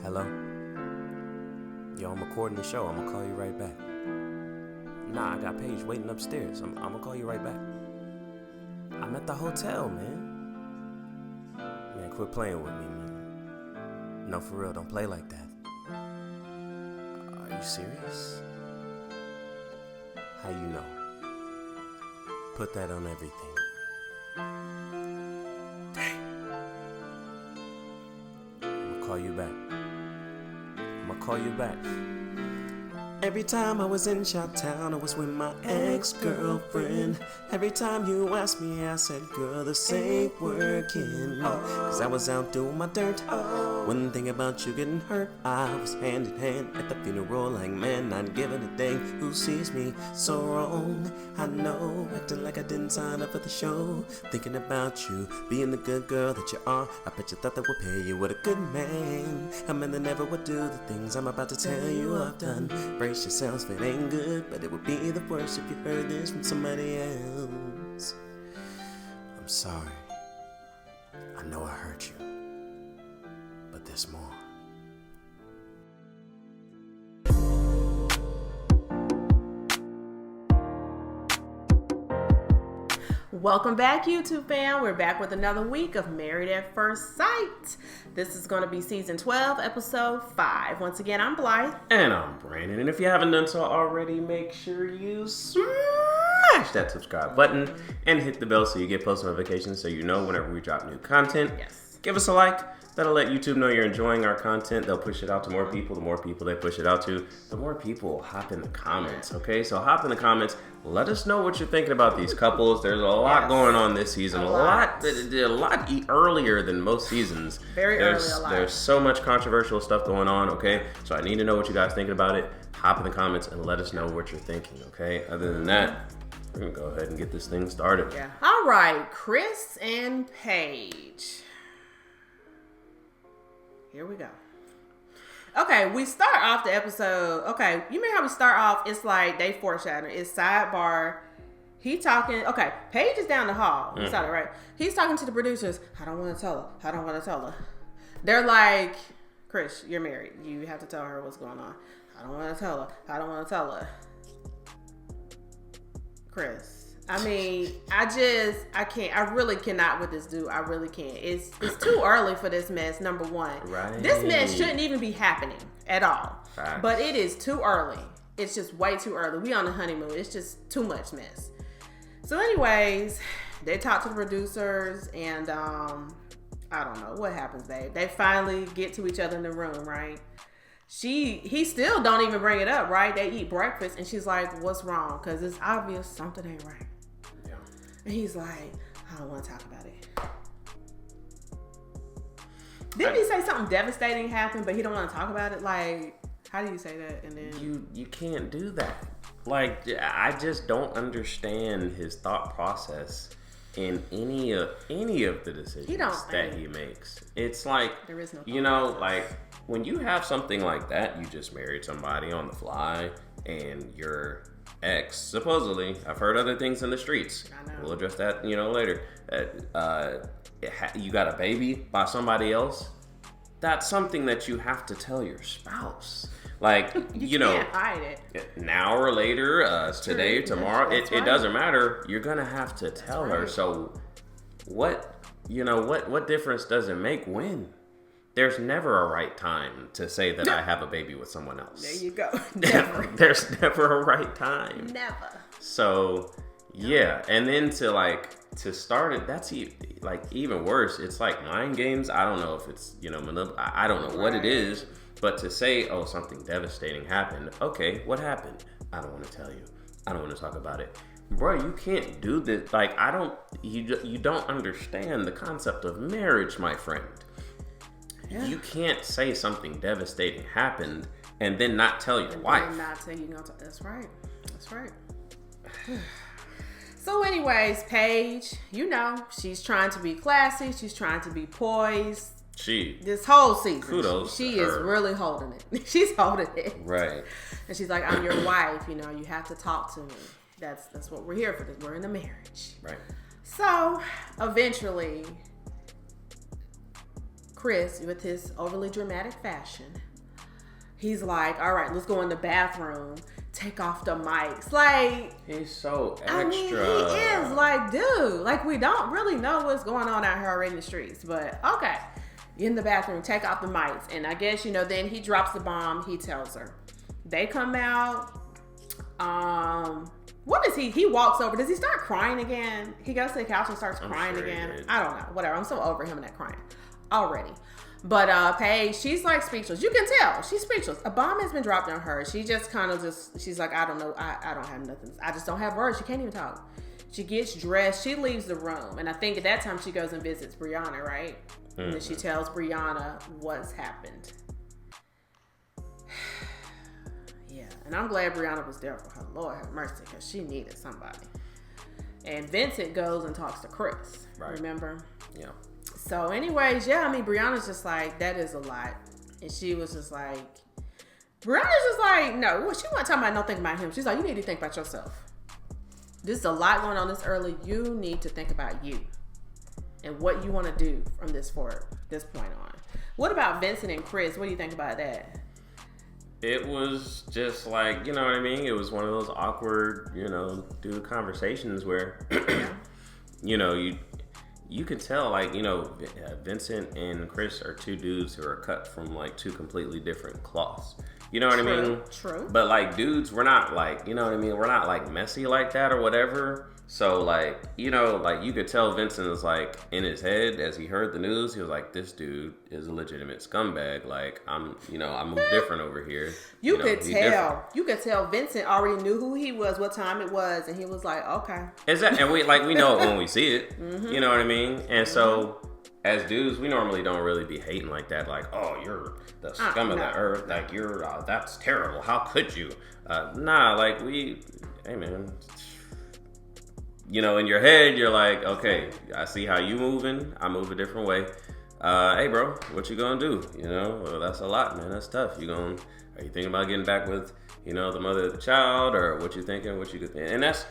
Hello? Yo, I'm recording the show. I'm gonna call you right back. Nah, I got Paige waiting upstairs. I'm gonna call you right back. I'm at the hotel, man. Man, quit playing with me, man. No, for real, don't play like that. Are you serious? How you know? Put that on everything. I'm gonna call you back. I'm gonna call you back. Every time I was in Chi-Town, I was with my ex-girlfriend. Every time you asked me, I said, girl, this ain't working. Cause I was out doing my dirt. One thing about you getting hurt, I was hand in hand at the funeral like, man, not giving a dang who sees me so wrong. I know, acting like I didn't sign up for the show. Thinking about you, being the good girl that you are. I bet you thought that would pay you with a good man. A man that never would do the things I'm about to tell you I've done. Brace yourselves if it ain't good, but it would be the worst if you heard this from somebody else. I'm sorry. I know I hurt you. But there's more. Welcome back, YouTube fam. We're back with another week of Married at First Sight. This is going to be season 12, episode 5. Once again, I'm Blythe. And I'm Brandon. And if you haven't done so already, make sure you smash that subscribe button and hit the bell so you get post notifications so you know whenever we drop new content. Yes. Give us a like. That'll let YouTube know you're enjoying our content. They'll push it out to more people. The more people they push it out to, the more people hop in the comments, okay? So hop in the comments. Let us know what you're thinking about these couples. There's a lot going on this season. A lot earlier than most seasons. Very early, a lot. There's so much controversial stuff going on, okay? So I need to know what you guys thinking about it. Hop in the comments and let us know what you're thinking, okay? Other than that, we're going to go ahead and get this thing started. Yeah. All right, Chris and Paige. Here we go. Okay, we start off the episode. Okay, you remember how we start off? It's like they foreshadowing. It's sidebar. He talking. Okay, Paige is down the hall. You saw that, right? He's talking to the producers. I don't want to tell her. I don't want to tell her. They're like, Chris, you're married. You have to tell her what's going on. I don't want to tell her. I don't want to tell her. Chris. I mean, I can't. I really cannot with this dude. I really can't. It's too early for this mess, number one. Right. This mess shouldn't even be happening at all. Facts. But it is too early. It's just way too early. We on the honeymoon. It's just too much mess. So anyways, they talk to the producers and I don't know what happens, babe. They finally get to each other in the room, right? He still don't even bring it up, right? They eat breakfast and she's like, what's wrong? Because it's obvious something ain't right. Yeah. And he's like, I don't want to talk about it. Didn't he say something devastating happened, but he don't want to talk about it? Like, how do you say that? And then you can't do that. Like, I just don't understand his thought process in any of the decisions that he makes. It's like, there is no you know, like when you have something like that, you just married somebody on the fly, and your ex, supposedly, I've heard other things in the streets. I know. We'll address that, later. You got a baby by somebody else. That's something that you have to tell your spouse. Like, you can't hide it. Now or later, today, tomorrow, it doesn't matter. You're gonna have to tell her. So, what difference does it make when? There's never a right time to say that I have a baby with someone else. There you go. Never. There's never a right time. Never. So, yeah, and then to start it, that's even worse. It's like mind games. I don't know if it's I don't know what it is, but to say, oh, something devastating happened. Okay, what happened? I don't want to tell you. I don't want to talk about it. Bro, you can't do this. Like, you don't understand the concept of marriage, my friend. Yeah. You can't say something devastating happened and then not tell your wife. Not tell you. That's right. That's right. So anyways, Paige, she's trying to be classy. She's trying to be poised. This whole season. Kudos. She is really holding it. She's holding it. Right. And she's like, I'm your wife. You have to talk to me. That's what we're here for. We're in a marriage. Right. So eventually, Chris, with his overly dramatic fashion, he's like, all right, let's go in the bathroom, take off the mics. Like, he's so extra. I mean, he is like, dude, like, we don't really know what's going on out here already in the streets, but okay. In the bathroom, take off the mics. And I guess, then he drops the bomb. He tells her. They come out. What is he? He walks over. Does he start crying again? He goes to the couch and starts crying again. I don't know. Whatever. I'm so over him and that crying already. But Paige, she's like speechless. You can tell. She's speechless. A bomb has been dropped on her. She just kind of she's like, I don't know. I don't have nothing. I just don't have words. She can't even talk. She gets dressed. She leaves the room. And I think at that time she goes and visits Brianna, right? And then she tells Brianna what's happened. Yeah, and I'm glad Brianna was there for her. Lord have mercy, because she needed somebody. And Vincent goes and talks to Chris. Right. Remember? Yeah. So anyways, yeah, I mean, Brianna's just like, that is a lot. And she was just like, Brianna's just like, no, well, she wasn't talking about don't think about him. She's like, you need to think about yourself. This is a lot going on this early. You need to think about you and what you want to do from this point on. What about Vincent and Chris? What do you think about that? It was just like, you know what I mean? It was one of those awkward, dude conversations where, you could tell, like, Vincent and Chris are two dudes who are cut from like two completely different cloths. You know what I mean? True. But like dudes, we're not like, you know what I mean? We're not like messy like that or whatever. So like, like you could tell Vincent was like in his head as he heard the news, he was like, this dude is a legitimate scumbag. Like I move different over here. You could tell Vincent already knew who he was, what time it was. And he was like, okay. Exactly. And we know it when we see it, you know what I mean? And so as dudes, we normally don't really be hating like that. Like, oh, you're the scum of the earth. Like you're, that's terrible. How could you? Nah, like hey man, in your head, you're like, okay, I see how you moving. I move a different way. Hey, bro, what you gonna do? Well, that's a lot, man. That's tough. Are you thinking about getting back with, the mother of the child, or what you thinking? What you could think? And that's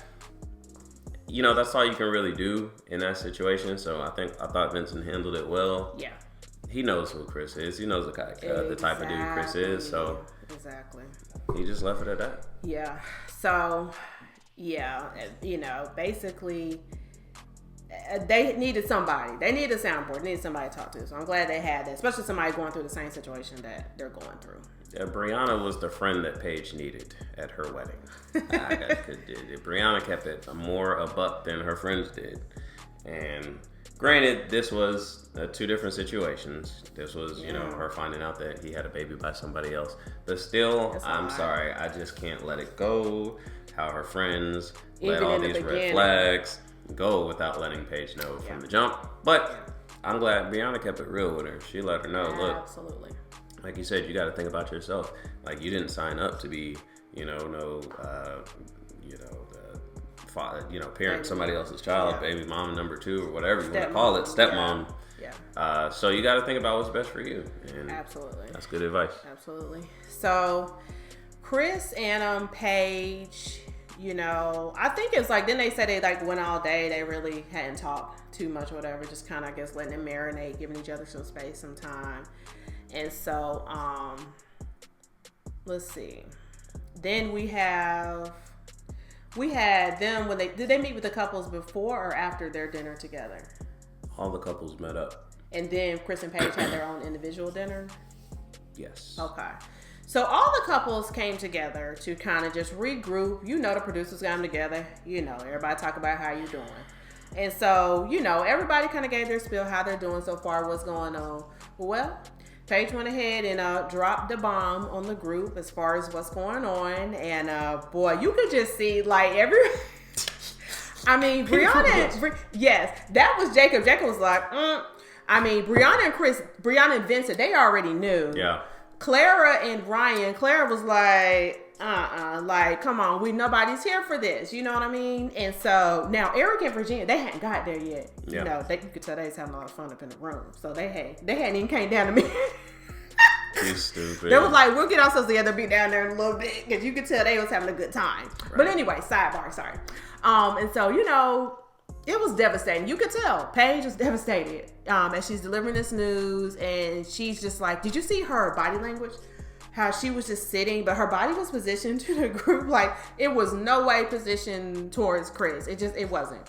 all you can really do in that situation. So I thought Vincent handled it well. Yeah. He knows who Chris is. He knows the type of dude Chris is. So exactly. He just left it at that. Yeah. So. Yeah, basically, they needed somebody. They needed a soundboard. They needed somebody to talk to. So I'm glad they had that, especially somebody going through the same situation that they're going through. Yeah, Brianna was the friend that Paige needed at her wedding. Brianna kept it more a buck than her friends did. And granted, this was two different situations. This was, her finding out that he had a baby by somebody else. But still, I'm sorry, I just can't let it go. How her friends let all these red flags go without letting Paige know from the jump. But I'm glad Brianna kept it real with her. She let her know, look, absolutely. Like you said, you got to think about yourself. Like you didn't sign up to be, parent somebody else's child, baby mom number 2 or whatever you want to call it, stepmom. Yeah. So you got to think about what's best for you. And absolutely. That's good advice. Absolutely. So Chris and Paige, I think it's like, then they said they like went all day. They really hadn't talked too much or whatever. Just kind of, I guess, letting them marinate, giving each other some space, some time. And so, let's see. Then we had them when did they meet with the couples before or after their dinner together? All the couples met up. And then Chris and Paige had their own individual dinner? Yes. Okay. So all the couples came together to kind of just regroup. The producers got them together. Everybody talk about how you doing. And so, everybody kind of gave their spiel, how they're doing so far, what's going on. Well, Paige went ahead and dropped the bomb on the group as far as what's going on. And boy, you could just see like Brianna, yes, that was Jacob. Jacob was like, Brianna and Vincent, they already knew. Yeah. Clara and Ryan, Clara was like, like, come on, nobody's here for this. You know what I mean? And so now Eric and Virginia, they hadn't got there yet. Yeah. You could tell they was having a lot of fun up in the room. So they hadn't even came down to me. He's stupid. They was like, we'll get ourselves together, be down there in a little bit, because you could tell they was having a good time. Right. But anyway, sidebar, sorry. And so, It was devastating. You could tell Paige was devastated as she's delivering this news, and she's just like, did you see her body language? How she was just sitting, but her body was positioned to the group. Like, it was no way positioned towards Chris. It wasn't.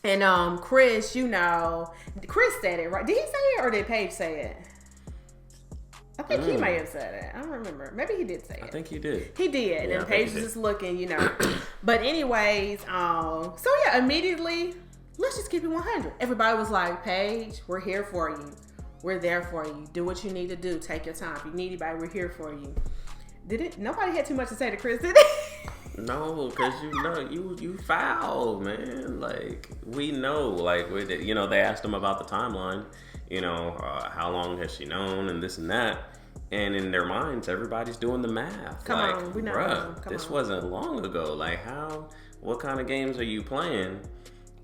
And Chris, Chris said it, right? Did he say it or did Paige say it? I think he may have said it. I don't remember. Maybe he did say it. I think he did. He did. And then Paige was just looking, But anyways, immediately, let's just keep it 100. Everybody was like, Paige, we're here for you. We're there for you. Do what you need to do. Take your time. If you need anybody, we're here for you. Nobody had too much to say to Chris, did they? No, because you foul, man. Like, we know. Like, they asked him about the timeline. How long has she known and this and that. And in their minds, everybody's doing the math. Come on, we know. Bruh, this wasn't long ago. Like, what kind of games are you playing?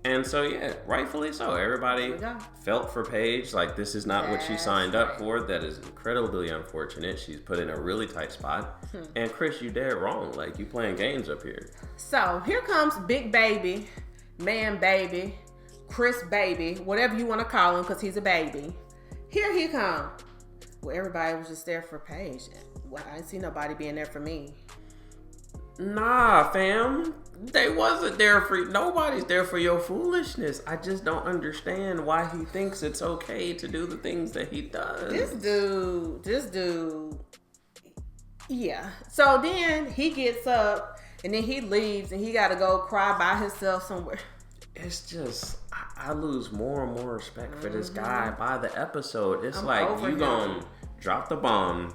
And so, yeah, rightfully so. Everybody felt for Paige. Like, this is not what she signed up for. That is incredibly unfortunate. She's put in a really tight spot. And Chris, you dead wrong. Like, you playing games up here. So, here comes Big Baby, Man Baby, Chris Baby, whatever you want to call him, because he's a baby. Here he come. Well, everybody was just there for Paige. Well, I didn't see nobody being there for me. Nah, fam. They wasn't there for you. Nobody's there for your foolishness. I just don't understand why he thinks it's okay to do the things that he does. This dude. Yeah. So then he gets up and then he leaves and he got to go cry by himself somewhere. It's just, I lose more and more respect for this guy by the episode. It's like, you gonna drop the bomb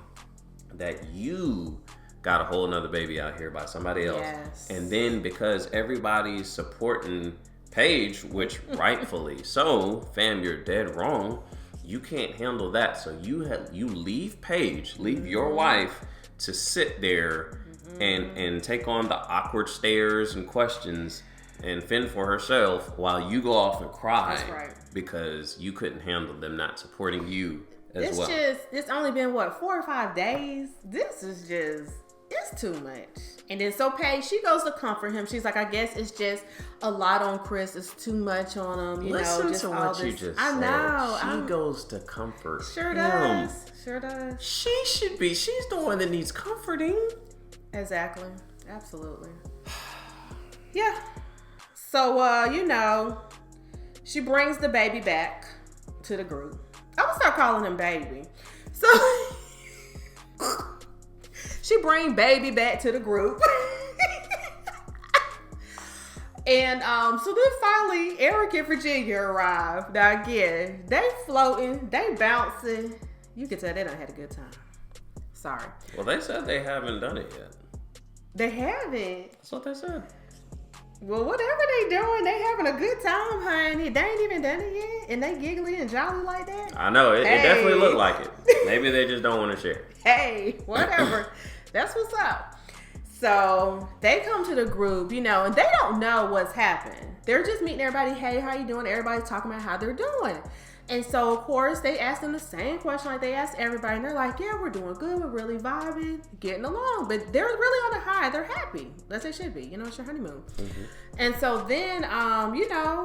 that you got a whole nother baby out here by somebody else. Yes. And then because everybody's supporting Paige, which rightfully so, fam, you're dead wrong. You can't handle that. So you leave Paige, leave your wife to sit there and take on the awkward stares and questions and fend for herself while you go off and cry. That's right. Because you couldn't handle them not supporting you as well. It's only been 4 or 5 days. This is just, it's too much. And then so Paige, she goes to comfort him. She's like, I guess it's just a lot on Chris. It's too much on him. Listen just to all what this. you just I said. know. She goes to comfort Sure him. does. Sure does. She should be. She's the one that needs comforting. Exactly. Absolutely. Yeah. So, she brings the baby back to the group. I'm going to start calling him baby. So, she bring baby back to the group. And so then finally, Eric and Virginia arrive. Now again, they floating, they bouncing. You can tell they done had a good time. Sorry. Well, they said they haven't done it yet. They haven't. That's what they said. Well, whatever they doing, they having a good time, honey. They ain't even done it yet, and they giggly and jolly like that. I know. It definitely looked like it. Maybe they just don't want to share. Hey, whatever. That's what's up. So they come to the group, and they don't know what's happened. They're just meeting everybody. Hey, how you doing? Everybody's talking about how they're doing. And so, of course, they ask them the same question like they asked everybody. And they're like, yeah, we're doing good. We're really vibing, getting along. But they're really on a high. They're happy. As they should be. It's your honeymoon. Mm-hmm. And so then,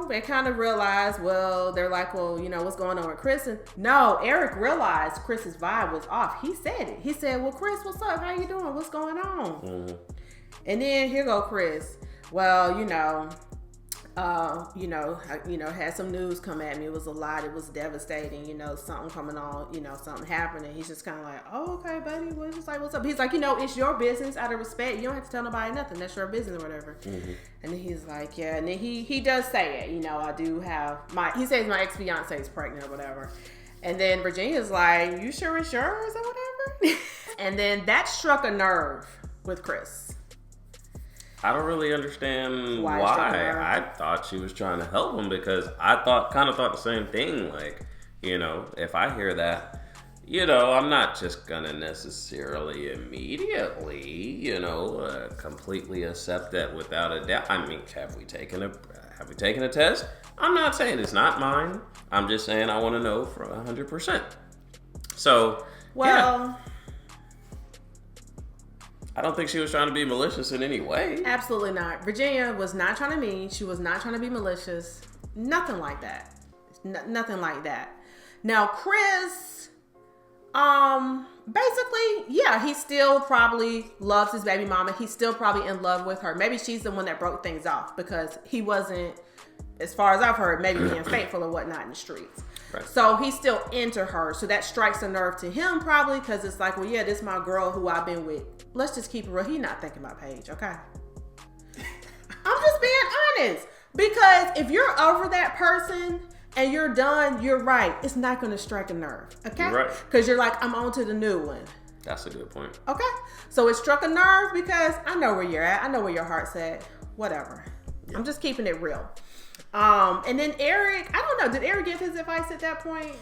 they kind of realize, they're like, what's going on with Chris? And no, Eric realized Chris's vibe was off. He said it. He said, well, Chris, what's up? How you doing? What's going on? Mm-hmm. And then here go Chris. Well, had some news come at me. It was a lot. It was devastating. Something coming on. Something happening. He's just kind of like, oh, okay, buddy. Well, just like, what's up? He's like, it's your business. Out of respect, you don't have to tell nobody nothing. That's your business or whatever. Mm-hmm. And then he's like, yeah. And then he does say it. I do have he says my ex-fiance is pregnant or whatever. And then Virginia's like, you sure insurance or whatever? And then that struck a nerve with Chris. I don't really understand why. I thought she was trying to help him because I kind of thought the same thing. Like, if I hear that, I'm not just gonna necessarily immediately, completely accept that without a doubt. I mean, have we taken a test? I'm not saying it's not mine. I'm just saying I want to know for 100%. So, yeah. I don't think she was trying to be malicious in any way. Absolutely not. Virginia was not trying to mean. She was not trying to be malicious. Nothing like that. Nothing like that. Now, Chris, basically, yeah, he still probably loves his baby mama. He's still probably in love with her. Maybe she's the one that broke things off because he wasn't, as far as I've heard, maybe being faithful or whatnot in the streets. Right. So he's still into her. So that strikes a nerve to him probably because it's like, well, yeah, this is my girl who I've been with. Let's just keep it real. He's not thinking about Paige, okay? I'm just being honest. Because if you're over that person and you're done, you're right. It's not going to strike a nerve, okay? You're right. Because you're like, I'm on to the new one. That's a good point. Okay? So it struck a nerve because I know where you're at. I know where your heart's at. Whatever. Yeah. I'm just keeping it real. And then Eric, I don't know. Did Eric give his advice at that point?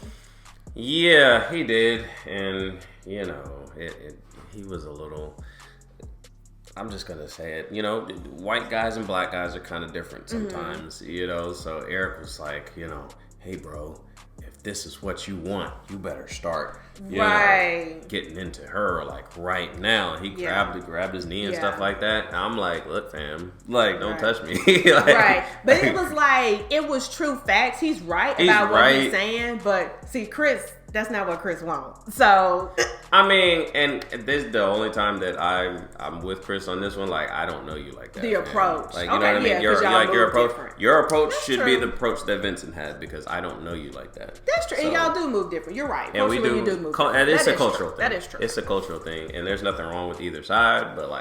Yeah, he did. And, he was a little... I'm just going to say it. White guys and black guys are kind of different sometimes, So Eric was like, hey, bro, if this is what you want, you better start getting into her like right now. He grabbed his knee and stuff like that. And I'm like, look, fam, like, don't touch me. Right. But it was like, it was true facts. He's right about what he's saying. But see, Chris, that's not what Chris wants. So... I mean, and this is the only time that I'm with Chris on this one. Like, I don't know you like that. The approach. Like, you know what I mean? Yeah, your approach. Different. Your approach That's should true. be the approach that Vincent had because I don't know you like that. That's true. So, and y'all do move different. You're right. And we do. You do move different. And it's a cultural thing. That is true. It's a cultural thing, and there's nothing wrong with either side. But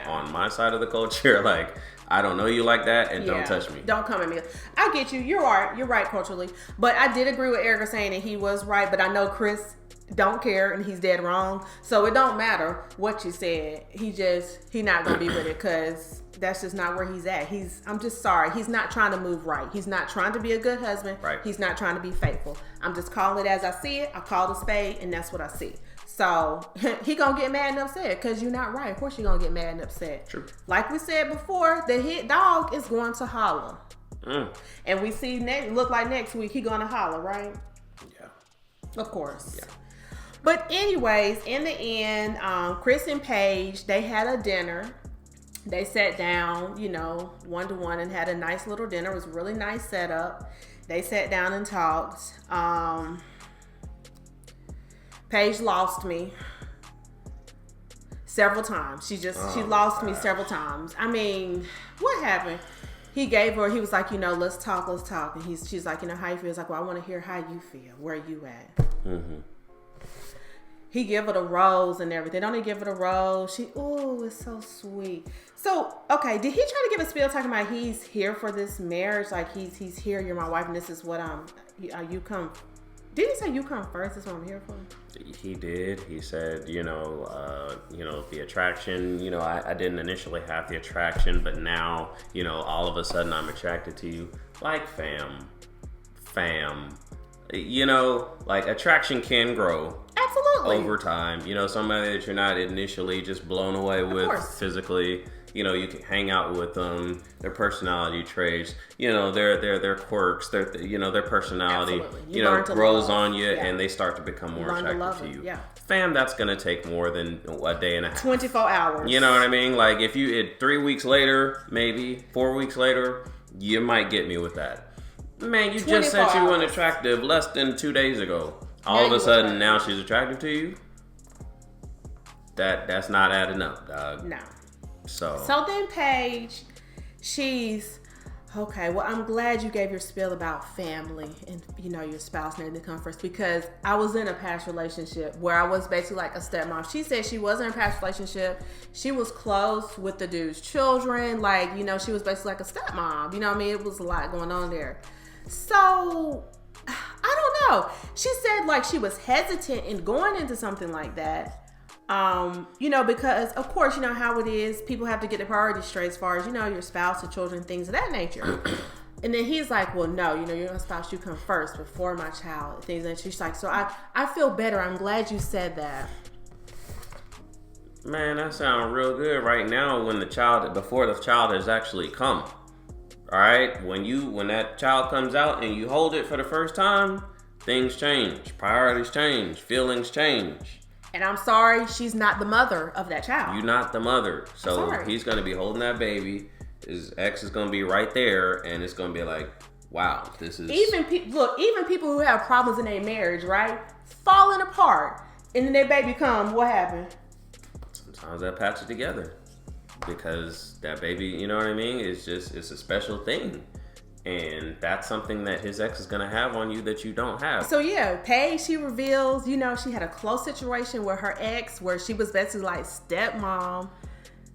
on my side of the culture, like, I don't know you like that, and don't touch me. Don't come at me. I get you. You're right culturally. But I did agree with Erica saying that he was right. But I know Chris don't care and he's dead wrong. So it don't matter what you said. He not gonna be with it because that's just not where he's at. I'm just sorry. He's not trying to move right. He's not trying to be a good husband. Right. He's not trying to be faithful. I'm just calling it as I see it. I call it a spade and that's what I see. So he gonna get mad and upset because you're not right. Of course you're gonna get mad and upset. True. Like we said before, the hit dog is going to holler. And we see look like next week he gonna holler, right? Yeah. Of course. Yeah. But anyways, in the end, Chris and Paige, they had a dinner. They sat down, 1-to-1 and had a nice little dinner. It was a really nice setup. They sat down and talked. Paige lost me several times. She lost me several times. I mean, what happened? He was like, let's talk. And she's like, how you feel? He's like, well, I want to hear how you feel. Where are you at? Mm-hmm. He give her a rose and everything. Don't he give her a rose? It's so sweet. So, okay, did he try to give a spiel talking about he's here for this marriage? Like he's here, you're my wife, and this is what you come. Did he say you come first? That's what I'm here for? He did. He said, the attraction, I didn't initially have the attraction, but now, all of a sudden I'm attracted to you. Like fam. Like attraction can grow. Absolutely. Over time. Somebody that you're not initially just blown away with physically. You can hang out with them, their personality traits, their quirks, their personality, grows on you and they start to become more attractive to you. Yeah. Fam, that's going to take more than a day and a half. 24 hours. You know what I mean? Like if you 3 weeks later, maybe 4 weeks later, you might get me with that. Man, you just said you weren't attractive less than 2 days ago. All of a sudden, now she's attractive to you? That's not adding up, dog. No. So then Paige, she's okay. Well, I'm glad you gave your spiel about family and your spouse needing to come first because I was in a past relationship where I was basically like a stepmom. She said she wasn't in a past relationship. She was close with the dude's children. Like she was basically like a stepmom. You know what I mean? It was a lot going on there. So I don't know. She said like she was hesitant in going into something like that. Because of course, how it is. People have to get their priorities straight as far as, your spouse and children, things of that nature. And then he's like, well, no, you're my spouse. You come first before my child. Things like that. She's like, so I feel better. I'm glad you said that. Man, that sounds real good right now before the child has actually come. All right. When that child comes out and you hold it for the first time, things change. Priorities change. Feelings change. And I'm sorry, she's not the mother of that child. You're not the mother. So he's going to be holding that baby. His ex is going to be right there, and it's going to be like, wow, this is... Even people who have problems in their marriage, right? Falling apart. And then their baby come, what happened? Sometimes that patch it together. Because that baby, you know what I mean? It's a special thing. And that's something that his ex is going to have on you that you don't have. So yeah, Paige, she reveals, you know, she had a close situation with her ex where she was basically like stepmom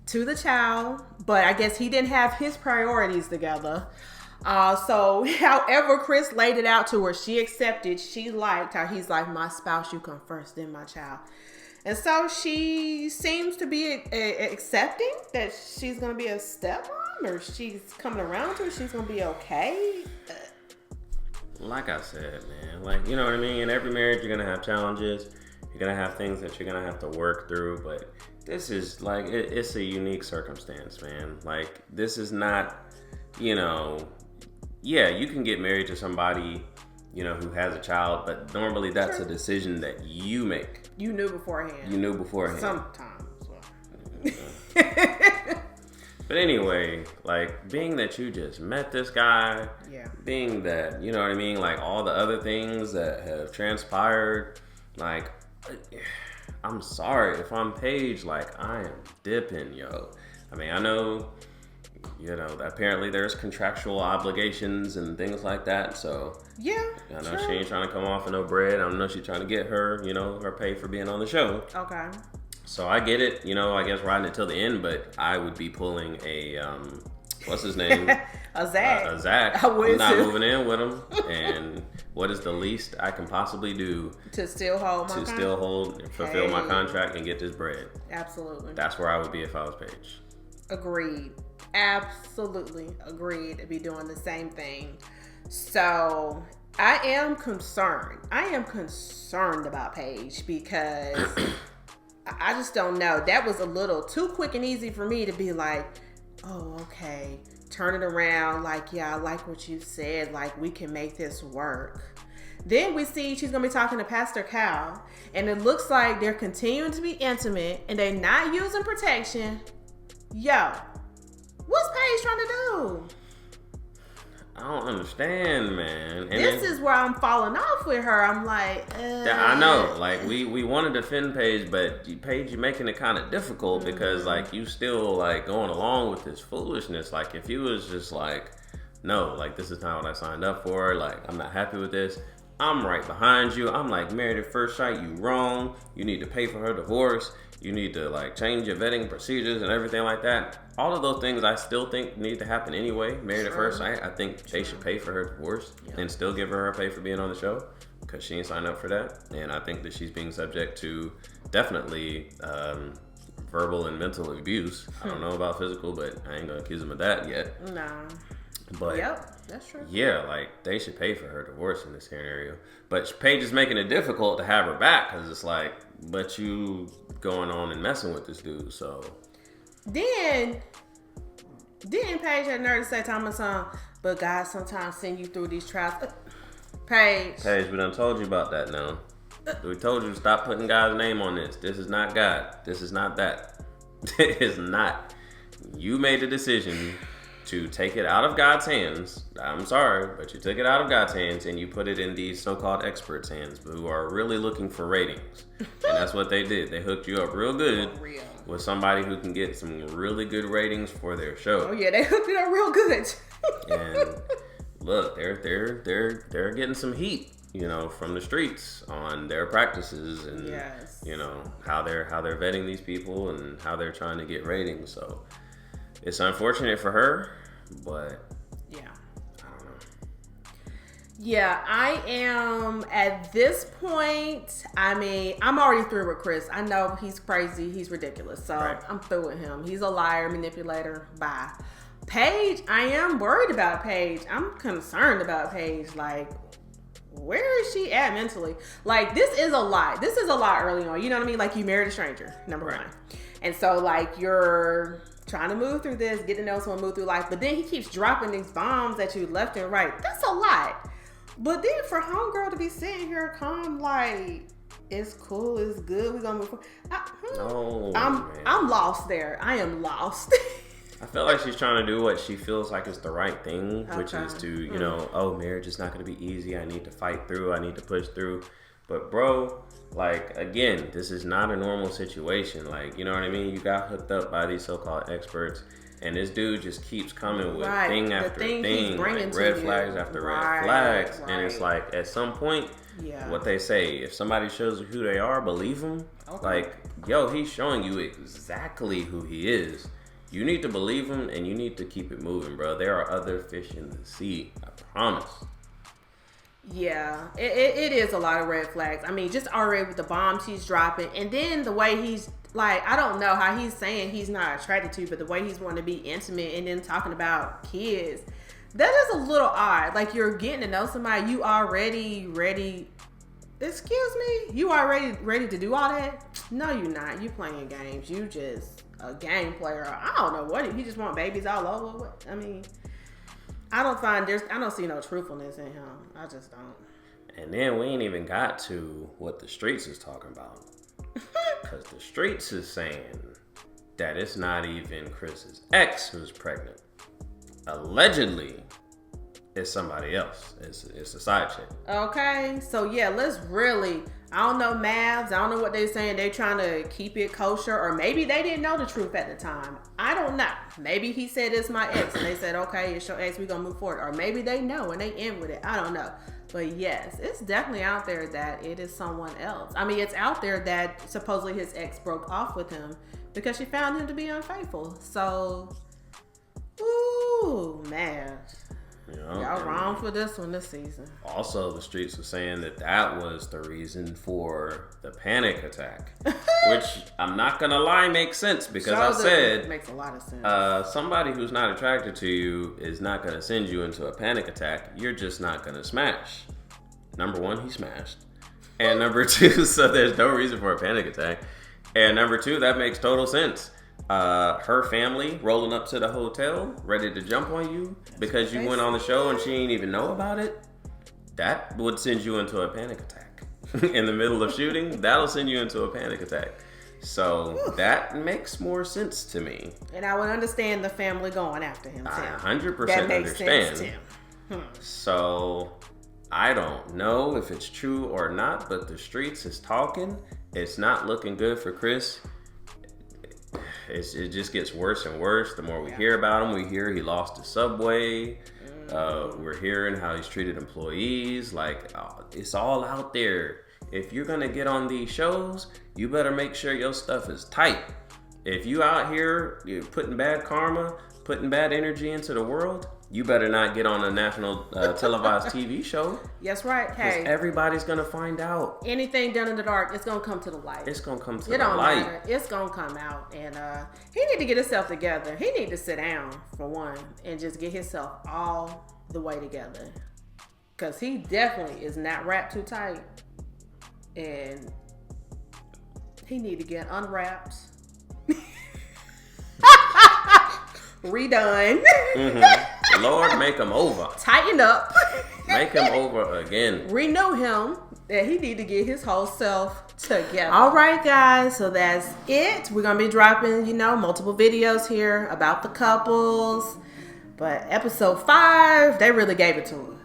to the child. But I guess he didn't have his priorities together. So however Chris laid it out to her, she accepted, she liked how he's like, my spouse, you come first, then my child. And so she seems to be accepting that she's going to be a stepmom, or she's coming around to it. She's going to be okay. Like I said, man, like, you know what I mean? In every marriage, you're going to have challenges. You're going to have things that you're going to have to work through. But this is like, it's a unique circumstance, man. Like, this is not, you know, yeah, you can get married to somebody, you know, who has a child, but normally that's a decision that you make. You knew beforehand. Sometimes. But anyway, like, being that you just met this guy, being that, you know what I mean, like, all the other things that have transpired, like, I'm sorry, if I'm Paige, like, I am dipping, yo. I mean, I know, you know, apparently there's contractual obligations and things like that, so... Yeah, I know she ain't trying to come off of no bread. I know she's trying to get her, you know, her pay for being on the show. Okay. So I get it, you know, I guess riding it till the end, but I would be pulling a, what's his name? a Zach. A Zach. I would I'm not too. moving in with him. And what is the least I can possibly do to still hold fulfill my contract and get this bread? Absolutely. That's where I would be if I was Paige. Agreed. Absolutely agreed to be doing the same thing. So I am concerned. I am concerned about Paige because I just don't know. That was a little too quick and easy for me to be like, oh, okay, turn it around. Like, yeah, I like what you said. Like, we can make this work. Then we see she's going to be talking to Pastor Cal, and it looks like they're continuing to be intimate and they're not using protection. Yo, what's Paige trying to do? I don't understand, man. And this is where I'm falling off with her. I'm like, I know. Like, we want to defend Paige, but Paige, you're making it kind of difficult because, like, you still, like, going along with this foolishness. Like, if you was just like, no, like, this is not what I signed up for. Like, I'm not happy with this. I'm right behind you. I'm like, married at first sight, you wrong. You need to pay for her divorce. You need to, like, change your vetting procedures and everything like that. All of those things I still think need to happen anyway. Married at first sight, I think they should pay for her divorce and still give her pay for being on the show because she ain't signed up for that. And I think that she's being subject to definitely verbal and mental abuse. I don't know about physical, but I ain't gonna accuse them of that yet. Nah. But yep, that's true. Yeah, like, they should pay for her divorce in this scenario. But Paige is making it difficult to have her back because it's like, but you going on and messing with this dude, so. Didn't Paige had nerve to say Thomas but God sometimes send you through these trials. Paige, we done told you about that now. We told you to stop putting God's name on this. This is not God. This is not that. It is not. You made the decision to take it out of God's hands. I'm sorry, but you took it out of God's hands and you put it in these so-called experts' hands who are really looking for ratings. And that's what they did. They hooked you up real good with somebody who can get some really good ratings for their show. Oh yeah, they hooked it up real good. And look, they're getting some heat, you know, from the streets on their practices and you know, how they're vetting these people and how they're trying to get ratings. So it's unfortunate for her, but I don't know. Yeah, I am at this point. I mean, I'm already through with Chris. I know he's crazy. He's ridiculous. So I'm through with him. He's a liar, manipulator. Bye. Paige, I am worried about Paige. I'm concerned about Paige. Like, where is she at mentally? Like, this is a lot. This is a lot early on. You know what I mean? Like, you married a stranger, number one. And so, like, you're trying to move through this, get to know someone, move through life. But then he keeps dropping these bombs at you left and right. That's a lot. But then for homegirl to be sitting here calm, like, It's cool. It's good. We're gonna move forward. No, I'm lost there. I am lost. I feel like she's trying to do what she feels like is the right thing, which is to, you know, oh, marriage is not going to be easy. I need to fight through. I need to push through. But bro, like, again, this is not a normal situation. Like, you know what I mean? You got hooked up by these so-called experts, and this dude just keeps coming with thing after thing, like red flags after red flags. And it's like, at some point, what they say, if somebody shows you who they are, believe them. Like, yo, he's showing you exactly who he is. You need to believe him, and you need to keep it moving, bro. There are other fish in the sea. I promise. Yeah, it is a lot of red flags. I mean, just already with the bombs he's dropping, and then the way he's like, I don't know how he's saying he's not attracted to you, but the way he's wanting to be intimate and then talking about kids, that is a little odd. Like, you're getting to know somebody, you already ready. Excuse me? You already ready to do all that? No, you're not. You playing games. You just a game player. I don't know what he just want babies all over. What I mean, I don't see no truthfulness in him. I just don't. And then we ain't even got to what the streets is talking about, because the streets is saying that it's not even Chris's ex who's pregnant. Allegedly, it's somebody else. It's a side chick. Okay, so yeah, let's really. I don't know maths. I don't know what they're saying. They're trying to keep it kosher, or maybe they didn't know the truth at the time. I don't know. Maybe he said it's my ex, and they said, okay, it's your ex. We're gonna move forward. Or maybe they know and they end with it. I don't know. But yes, it's definitely out there that it is someone else. I mean, it's out there that supposedly his ex broke off with him because she found him to be unfaithful. So, ooh, man. Y'all wrong for this one this season. Also, the streets were saying that was the reason for the panic attack, which I'm not gonna lie makes sense, because I said it makes a lot of sense. Somebody who's not attracted to you is not gonna send you into a panic attack. You're just not gonna smash. Number one, he smashed, and number two, so there's no reason for a panic attack, and number two, that makes total sense. Her family rolling up to the hotel, ready to jump on you because you went on the show and she ain't even know about it. That would send you into a panic attack. In the middle of shooting, that'll send you into a panic attack. So that makes more sense to me. And I would understand the family going after him, Tim. I 100% understand. Sense, Tim. So I don't know if it's true or not, but the streets is talking. It's not looking good for Chris. It just gets worse and worse. The more we hear about him, we hear he lost his Subway. We're hearing how he's treated employees. Like, it's all out there. If you're going to get on these shows, you better make sure your stuff is tight. If you out here, you're putting bad karma, putting bad energy into the world, you better not get on a national televised TV show. That's right. Hey, everybody's gonna find out. Anything done in the dark, it's gonna come to the light. It's gonna come to the light. Matter. It's gonna come out, and he need to get himself together. He need to sit down for one and just get himself all the way together, because he definitely is not wrapped too tight, and he need to get unwrapped. Redone. Mm-hmm. Lord, make him over. Tighten up. Make him over again. Renew him. That he need to get his whole self together. All right, guys. So that's it. We're gonna be dropping, multiple videos here about the couples. But episode 5, they really gave it to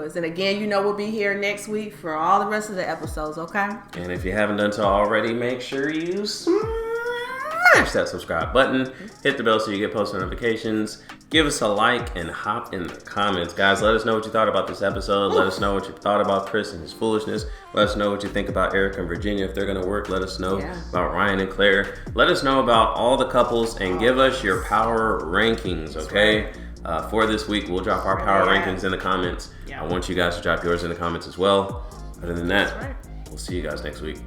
us. And again, we'll be here next week for all the rest of the episodes. Okay. And if you haven't done so already, make sure you smash that subscribe button, hit the bell so you get post notifications, give us a like, and hop in the comments. Guys, let us know what you thought about this episode. Let us know what you thought about Chris and his foolishness. Let us know what you think about Eric and Virginia, if they're going to work. Let us know about Ryan and Claire. Let us know about all the couples, and give us your power rankings, okay? For this week, we'll drop our power rankings in the comments. I want you guys to drop yours in the comments as well. Other than that, we'll see you guys next week.